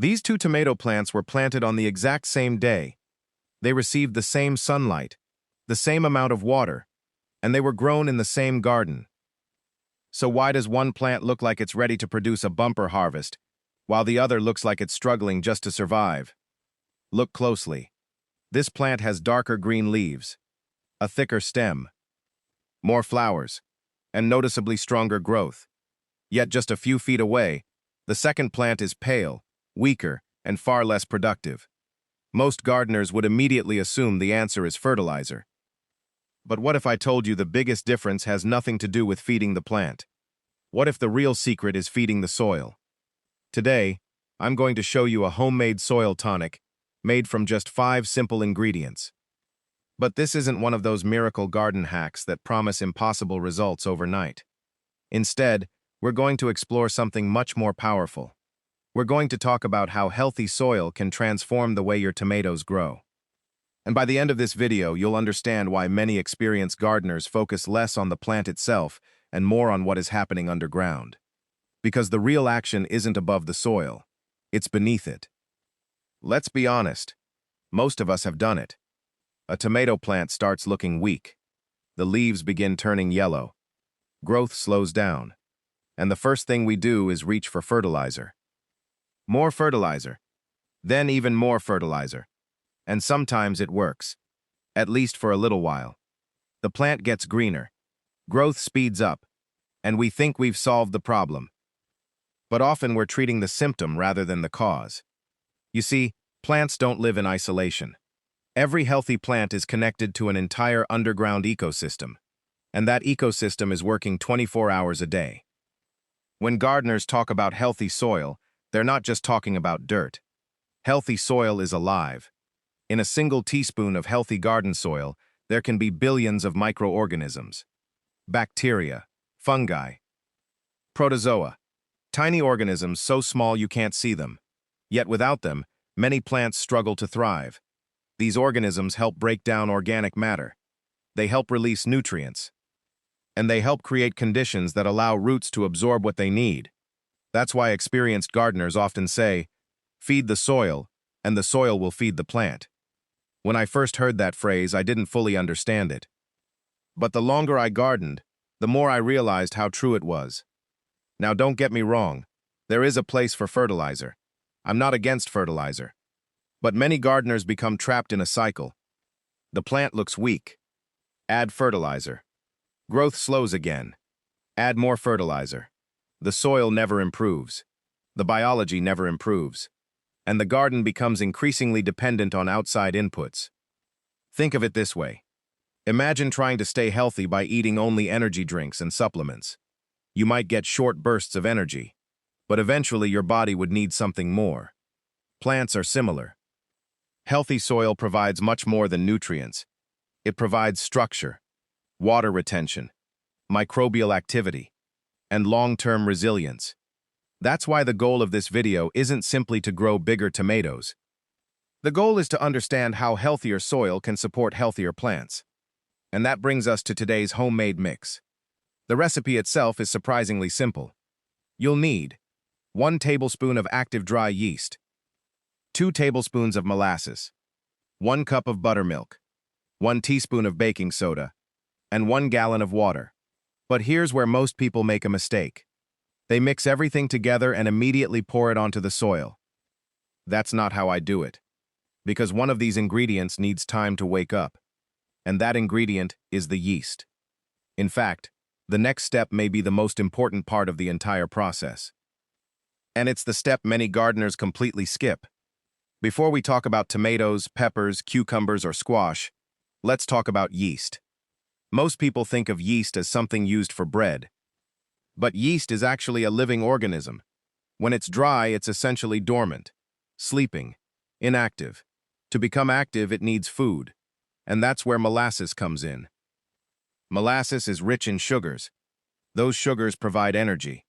These two tomato plants were planted on the exact same day. They received the same sunlight, the same amount of water, and they were grown in the same garden. So why does one plant look like it's ready to produce a bumper harvest, while the other looks like it's struggling just to survive? Look closely. This plant has darker green leaves, a thicker stem, more flowers, and noticeably stronger growth. Yet just a few feet away, the second plant is pale, weaker, and far less productive. Most gardeners would immediately assume the answer is fertilizer. But what if I told you the biggest difference has nothing to do with feeding the plant? What if the real secret is feeding the soil? Today, I'm going to show you a homemade soil tonic made from just 5 simple ingredients. But this isn't one of those miracle garden hacks that promise impossible results overnight. Instead, we're going to explore something much more powerful. We're going to talk about how healthy soil can transform the way your tomatoes grow. And by the end of this video, you'll understand why many experienced gardeners focus less on the plant itself and more on what is happening underground. Because the real action isn't above the soil, it's beneath it. Let's be honest, most of us have done it. A tomato plant starts looking weak. The leaves begin turning yellow. Growth slows down. And the first thing we do is reach for fertilizer. More fertilizer. Then even more fertilizer. And sometimes it works, at least for a little while. The plant gets greener. Growth speeds up. And we think we've solved the problem. But often we're treating the symptom rather than the cause. You see, plants don't live in isolation. Every healthy plant is connected to an entire underground ecosystem, and that ecosystem is working 24 hours a day. When gardeners talk about healthy soil, they're not just talking about dirt. Healthy soil is alive. In a single teaspoon of healthy garden soil, there can be billions of microorganisms. Bacteria, fungi, protozoa, tiny organisms so small you can't see them. Yet without them, many plants struggle to thrive. These organisms help break down organic matter. They help release nutrients. And they help create conditions that allow roots to absorb what they need. That's why experienced gardeners often say, "Feed the soil, and the soil will feed the plant." When I first heard that phrase, I didn't fully understand it. But the longer I gardened, the more I realized how true it was. Now don't get me wrong, there is a place for fertilizer. I'm not against fertilizer. But many gardeners become trapped in a cycle. The plant looks weak. Add fertilizer. Growth slows again. Add more fertilizer. The soil never improves. The biology never improves. And the garden becomes increasingly dependent on outside inputs. Think of it this way. Imagine trying to stay healthy by eating only energy drinks and supplements. You might get short bursts of energy, but eventually your body would need something more. Plants are similar. Healthy soil provides much more than nutrients. It provides structure, water retention, microbial activity, and long-term resilience. That's why the goal of this video isn't simply to grow bigger tomatoes. The goal is to understand how healthier soil can support healthier plants. And that brings us to today's homemade mix. The recipe itself is surprisingly simple. You'll need 1 tablespoon of active dry yeast, 2 tablespoons of molasses, 1 cup of buttermilk, 1 teaspoon of baking soda, and 1 gallon of water. But here's where most people make a mistake. They mix everything together and immediately pour it onto the soil. That's not how I do it, because one of these ingredients needs time to wake up, and that ingredient is the yeast. In fact, the next step may be the most important part of the entire process. And it's the step many gardeners completely skip. Before we talk about tomatoes, peppers, cucumbers, or squash, let's talk about yeast. Most people think of yeast as something used for bread. But yeast is actually a living organism. When it's dry, it's essentially dormant, sleeping, inactive. To become active, it needs food. And that's where molasses comes in. Molasses is rich in sugars. Those sugars provide energy.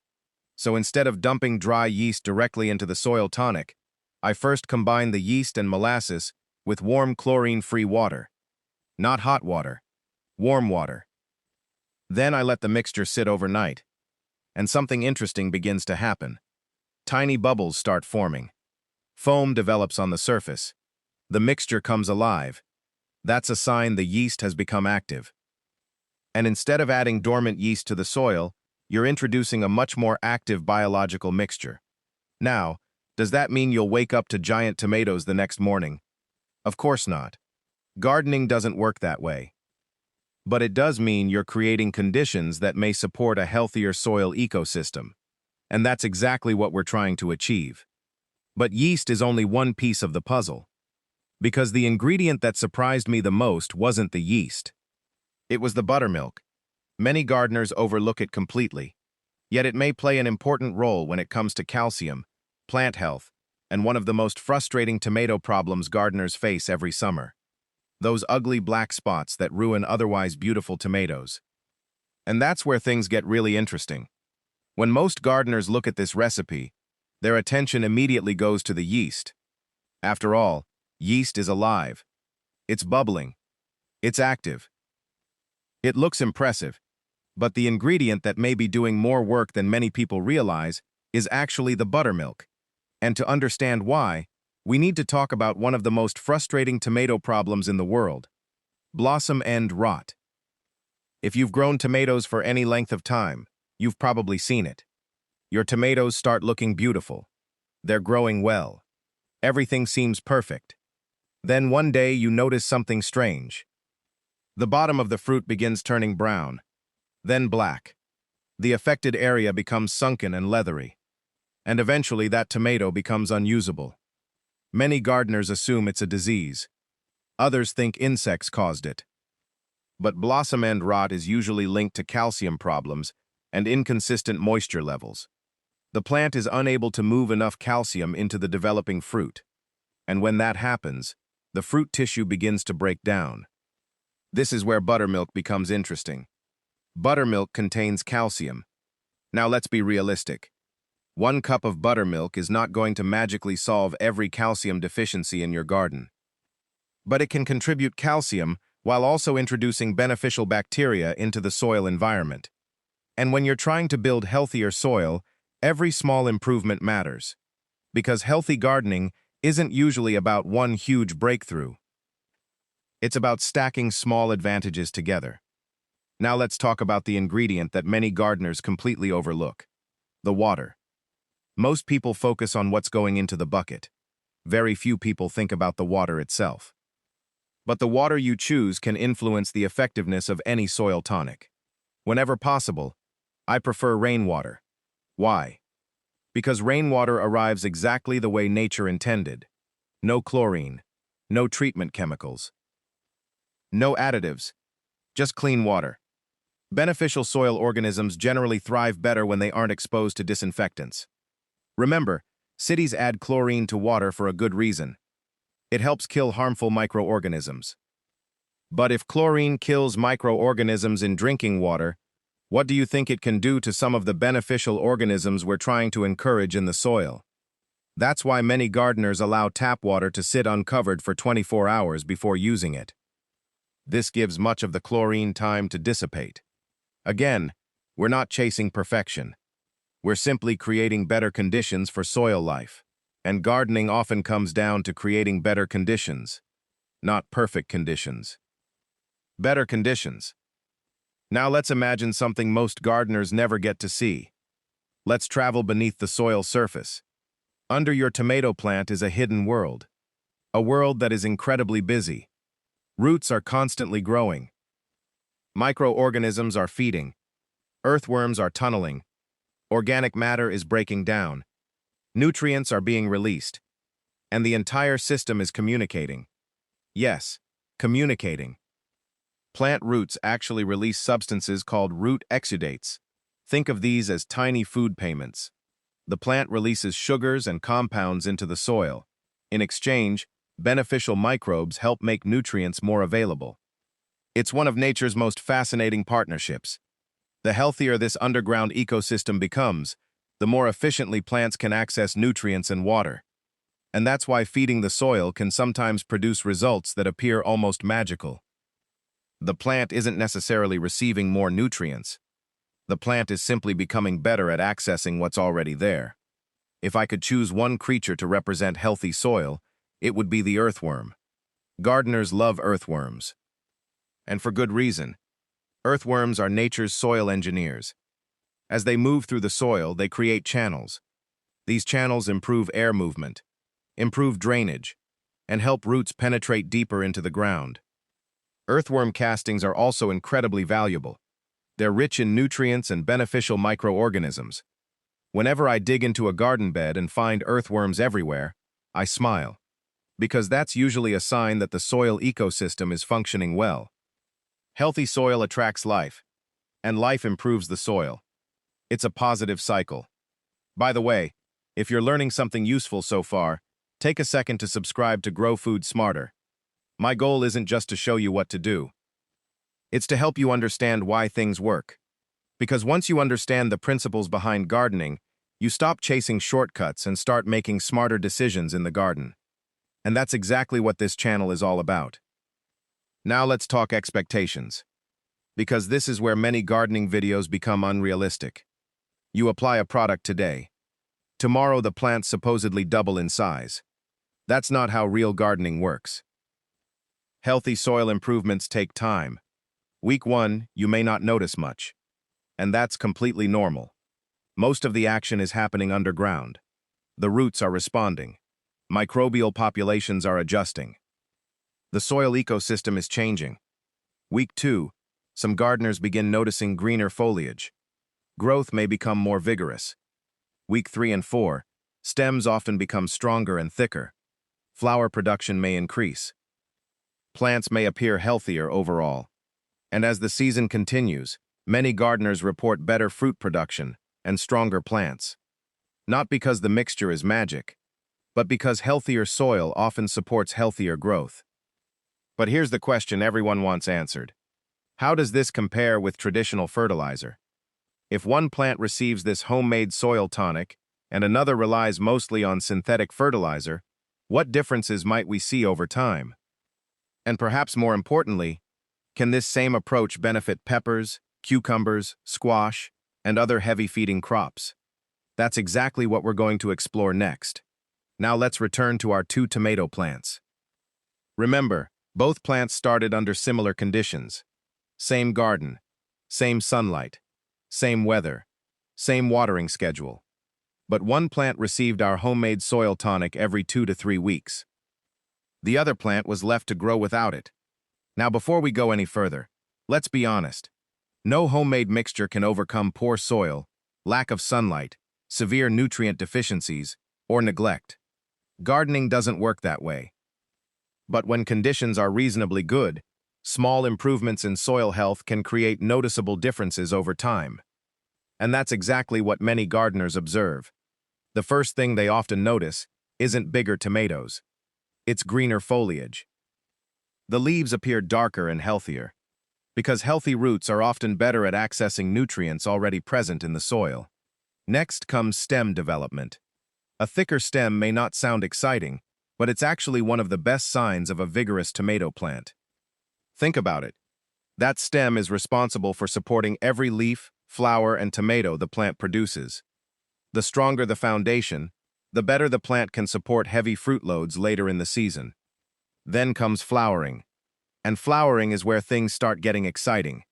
So instead of dumping dry yeast directly into the soil tonic, I first combine the yeast and molasses with warm chlorine-free water. Not hot water, warm water. Then I let the mixture sit overnight. And something interesting begins to happen. Tiny bubbles start forming. Foam develops on the surface. The mixture comes alive. That's a sign the yeast has become active. And instead of adding dormant yeast to the soil, you're introducing a much more active biological mixture. Now, does that mean you'll wake up to giant tomatoes the next morning? Of course not. Gardening doesn't work that way. But it does mean you're creating conditions that may support a healthier soil ecosystem. And that's exactly what we're trying to achieve. But yeast is only one piece of the puzzle. Because the ingredient that surprised me the most wasn't the yeast. It was the buttermilk. Many gardeners overlook it completely. Yet it may play an important role when it comes to calcium, plant health, and one of the most frustrating tomato problems gardeners face every summer. Those ugly black spots that ruin otherwise beautiful tomatoes. And that's where things get really interesting. When most gardeners look at this recipe, their attention immediately goes to the yeast. After all, yeast is alive. It's bubbling. It's active. It looks impressive, but the ingredient that may be doing more work than many people realize is actually the buttermilk. And to understand why, we need to talk about one of the most frustrating tomato problems in the world: blossom end rot. If you've grown tomatoes for any length of time, you've probably seen it. Your tomatoes start looking beautiful. They're growing well. Everything seems perfect. Then one day you notice something strange. The bottom of the fruit begins turning brown, then black. The affected area becomes sunken and leathery. And eventually that tomato becomes unusable. Many gardeners assume it's a disease. Others think insects caused it. But blossom end rot is usually linked to calcium problems and inconsistent moisture levels. The plant is unable to move enough calcium into the developing fruit. And when that happens, the fruit tissue begins to break down. This is where buttermilk becomes interesting. Buttermilk contains calcium. Now let's be realistic. 1 cup of buttermilk is not going to magically solve every calcium deficiency in your garden. But it can contribute calcium while also introducing beneficial bacteria into the soil environment. And when you're trying to build healthier soil, every small improvement matters. Because healthy gardening isn't usually about one huge breakthrough. It's about stacking small advantages together. Now let's talk about the ingredient that many gardeners completely overlook: the water. Most people focus on what's going into the bucket. Very few people think about the water itself. But the water you choose can influence the effectiveness of any soil tonic. Whenever possible, I prefer rainwater. Why? Because rainwater arrives exactly the way nature intended. No chlorine, no treatment chemicals, no additives, just clean water. Beneficial soil organisms generally thrive better when they aren't exposed to disinfectants. Remember, cities add chlorine to water for a good reason. It helps kill harmful microorganisms. But if chlorine kills microorganisms in drinking water, what do you think it can do to some of the beneficial organisms we're trying to encourage in the soil? That's why many gardeners allow tap water to sit uncovered for 24 hours before using it. This gives much of the chlorine time to dissipate. Again, we're not chasing perfection. We're simply creating better conditions for soil life. And gardening often comes down to creating better conditions, not perfect conditions. Better conditions. Now let's imagine something most gardeners never get to see. Let's travel beneath the soil surface. Under your tomato plant is a hidden world. A world that is incredibly busy. Roots are constantly growing. Microorganisms are feeding. Earthworms are tunneling. Organic matter is breaking down. Nutrients are being released. And the entire system is communicating. Yes, communicating. Plant roots actually release substances called root exudates. Think of these as tiny food payments. The plant releases sugars and compounds into the soil. In exchange, beneficial microbes help make nutrients more available. It's one of nature's most fascinating partnerships. The healthier this underground ecosystem becomes, the more efficiently plants can access nutrients and water. And that's why feeding the soil can sometimes produce results that appear almost magical. The plant isn't necessarily receiving more nutrients. The plant is simply becoming better at accessing what's already there. If I could choose one creature to represent healthy soil, it would be the earthworm. Gardeners love earthworms. And for good reason. Earthworms are nature's soil engineers. As they move through the soil, they create channels. These channels improve air movement, improve drainage, and help roots penetrate deeper into the ground. Earthworm castings are also incredibly valuable. They're rich in nutrients and beneficial microorganisms. Whenever I dig into a garden bed and find earthworms everywhere, I smile, because that's usually a sign that the soil ecosystem is functioning well. Healthy soil attracts life, and life improves the soil. It's a positive cycle. By the way, if you're learning something useful so far, take a second to subscribe to Grow Food Smarter. My goal isn't just to show you what to do. It's to help you understand why things work. Because once you understand the principles behind gardening, you stop chasing shortcuts and start making smarter decisions in the garden. And that's exactly what this channel is all about. Now let's talk expectations. Because this is where many gardening videos become unrealistic. You apply a product today. Tomorrow the plants supposedly double in size. That's not how real gardening works. Healthy soil improvements take time. Week 1, you may not notice much. And that's completely normal. Most of the action is happening underground. The roots are responding. Microbial populations are adjusting. The soil ecosystem is changing. Week 2, some gardeners begin noticing greener foliage. Growth may become more vigorous. Week 3 and 4, stems often become stronger and thicker. Flower production may increase. Plants may appear healthier overall. And as the season continues, many gardeners report better fruit production and stronger plants. Not because the mixture is magic, but because healthier soil often supports healthier growth. But here's the question everyone wants answered. How does this compare with traditional fertilizer? If one plant receives this homemade soil tonic and another relies mostly on synthetic fertilizer, what differences might we see over time? And perhaps more importantly, can this same approach benefit peppers, cucumbers, squash, and other heavy-feeding crops? That's exactly what we're going to explore next. Now let's return to our 2 tomato plants. Remember, both plants started under similar conditions. Same garden, same sunlight, same weather, same watering schedule. But one plant received our homemade soil tonic every 2 to 3 weeks. The other plant was left to grow without it. Now before we go any further, let's be honest. No homemade mixture can overcome poor soil, lack of sunlight, severe nutrient deficiencies, or neglect. Gardening doesn't work that way. But when conditions are reasonably good, small improvements in soil health can create noticeable differences over time. And that's exactly what many gardeners observe. The first thing they often notice isn't bigger tomatoes. It's greener foliage. The leaves appear darker and healthier, because healthy roots are often better at accessing nutrients already present in the soil. Next comes stem development. A thicker stem may not sound exciting, but it's actually one of the best signs of a vigorous tomato plant. Think about it. That stem is responsible for supporting every leaf, flower, and tomato the plant produces. The stronger the foundation, the better the plant can support heavy fruit loads later in the season. Then comes flowering. And flowering is where things start getting exciting,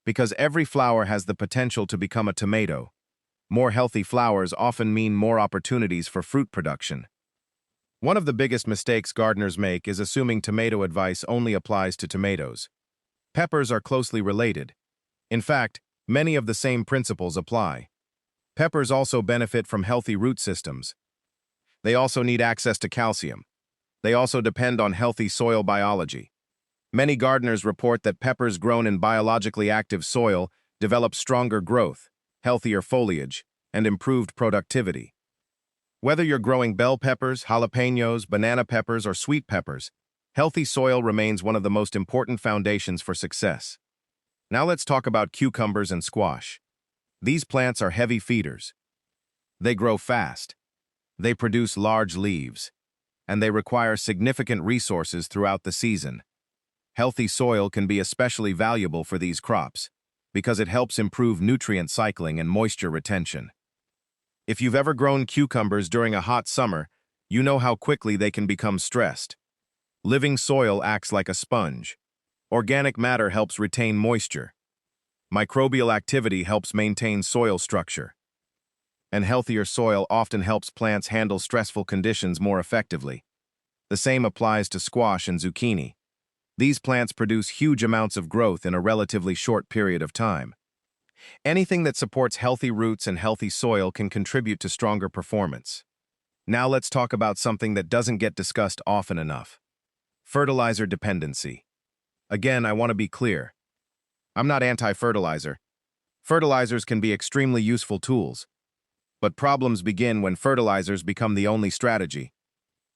because every flower has the potential to become a tomato. More healthy flowers often mean more opportunities for fruit production. One of the biggest mistakes gardeners make is assuming tomato advice only applies to tomatoes. Peppers are closely related. In fact, many of the same principles apply. Peppers also benefit from healthy root systems. They also need access to calcium. They also depend on healthy soil biology. Many gardeners report that peppers grown in biologically active soil develop stronger growth, healthier foliage, and improved productivity. Whether you're growing bell peppers, jalapenos, banana peppers, or sweet peppers, healthy soil remains one of the most important foundations for success. Now let's talk about cucumbers and squash. These plants are heavy feeders. They grow fast. They produce large leaves. And they require significant resources throughout the season. Healthy soil can be especially valuable for these crops because it helps improve nutrient cycling and moisture retention. If you've ever grown cucumbers during a hot summer, you know how quickly they can become stressed. Living soil acts like a sponge. Organic matter helps retain moisture. Microbial activity helps maintain soil structure. And healthier soil often helps plants handle stressful conditions more effectively. The same applies to squash and zucchini. These plants produce huge amounts of growth in a relatively short period of time. Anything that supports healthy roots and healthy soil can contribute to stronger performance. Now let's talk about something that doesn't get discussed often enough. Fertilizer dependency. Again, I want to be clear. I'm not anti-fertilizer. Fertilizers can be extremely useful tools. But problems begin when fertilizers become the only strategy.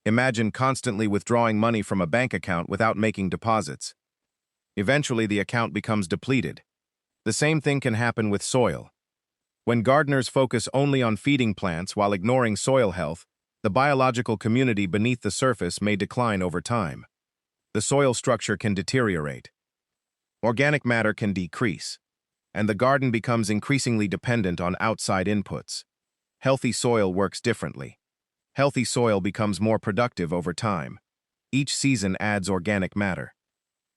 Imagine constantly withdrawing money from a bank account without making deposits. Eventually, the account becomes depleted. The same thing can happen with soil. When gardeners focus only on feeding plants while ignoring soil health, the biological community beneath the surface may decline over time. The soil structure can deteriorate. Organic matter can decrease, and the garden becomes increasingly dependent on outside inputs. Healthy soil works differently. Healthy soil becomes more productive over time. Each season adds organic matter.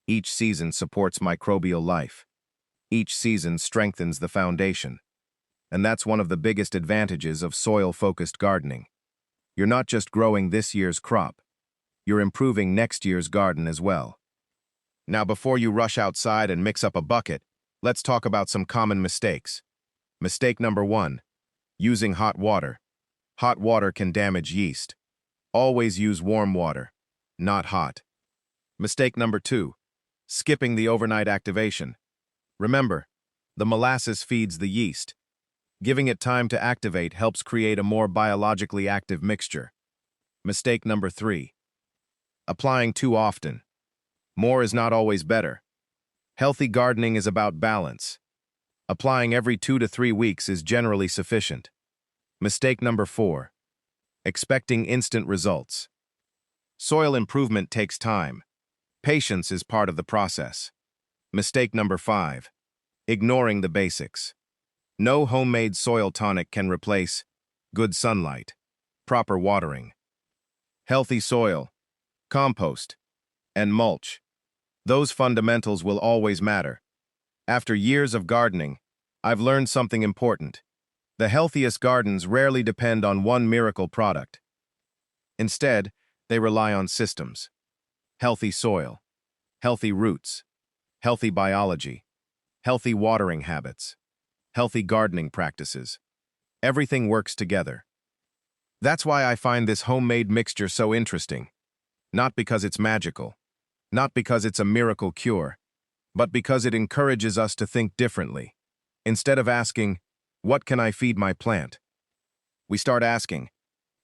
Each season supports microbial life. Each season strengthens the foundation. And that's one of the biggest advantages of soil-focused gardening. You're not just growing this year's crop, you're improving next year's garden as well. Now, before you rush outside and mix up a bucket, let's talk about some common mistakes. Mistake number 1, using hot water. Hot water can damage yeast. Always use warm water, not hot. Mistake number 2, skipping the overnight activation. Remember, the molasses feeds the yeast. Giving it time to activate helps create a more biologically active mixture. Mistake number 3, applying too often. More is not always better. Healthy gardening is about balance. Applying every 2 to 3 weeks is generally sufficient. Mistake number 4, expecting instant results. Soil improvement takes time. Patience is part of the process. Mistake number 5, ignoring the basics. No homemade soil tonic can replace good sunlight, proper watering, healthy soil, compost, and mulch. Those fundamentals will always matter. After years of gardening, I've learned something important. The healthiest gardens rarely depend on one miracle product. Instead, they rely on systems. Healthy soil, healthy roots, healthy biology, healthy watering habits, healthy gardening practices. Everything works together. That's why I find this homemade mixture so interesting. Not because it's magical, not because it's a miracle cure, but because it encourages us to think differently. Instead of asking, "What can I feed my plant?" we start asking,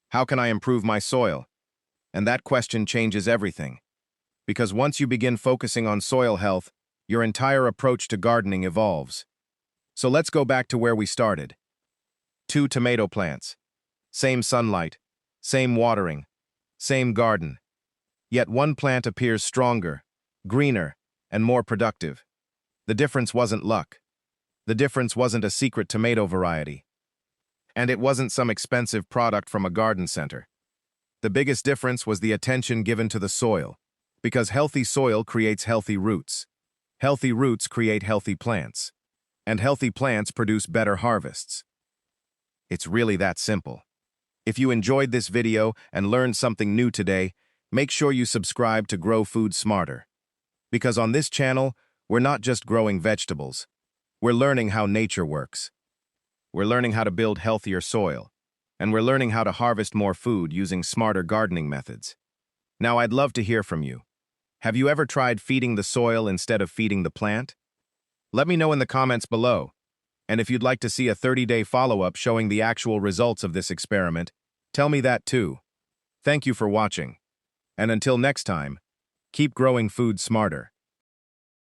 "How can I improve my soil?" And that question changes everything. Because once you begin focusing on soil health, your entire approach to gardening evolves. So let's go back to where we started. 2 tomato plants. Same sunlight, same watering, same garden. Yet one plant appears stronger, greener, and more productive. The difference wasn't luck. The difference wasn't a secret tomato variety. And it wasn't some expensive product from a garden center. The biggest difference was the attention given to the soil, because healthy soil creates healthy roots. Healthy roots create healthy plants, and healthy plants produce better harvests. It's really that simple. If you enjoyed this video and learned something new today, make sure you subscribe to Grow Food Smarter. Because on this channel, we're not just growing vegetables. We're learning how nature works. We're learning how to build healthier soil. And we're learning how to harvest more food using smarter gardening methods. Now, I'd love to hear from you. Have you ever tried feeding the soil instead of feeding the plant? Let me know in the comments below. And if you'd like to see a 30-day follow-up showing the actual results of this experiment, tell me that too. Thank you for watching. And until next time, keep growing food smarter.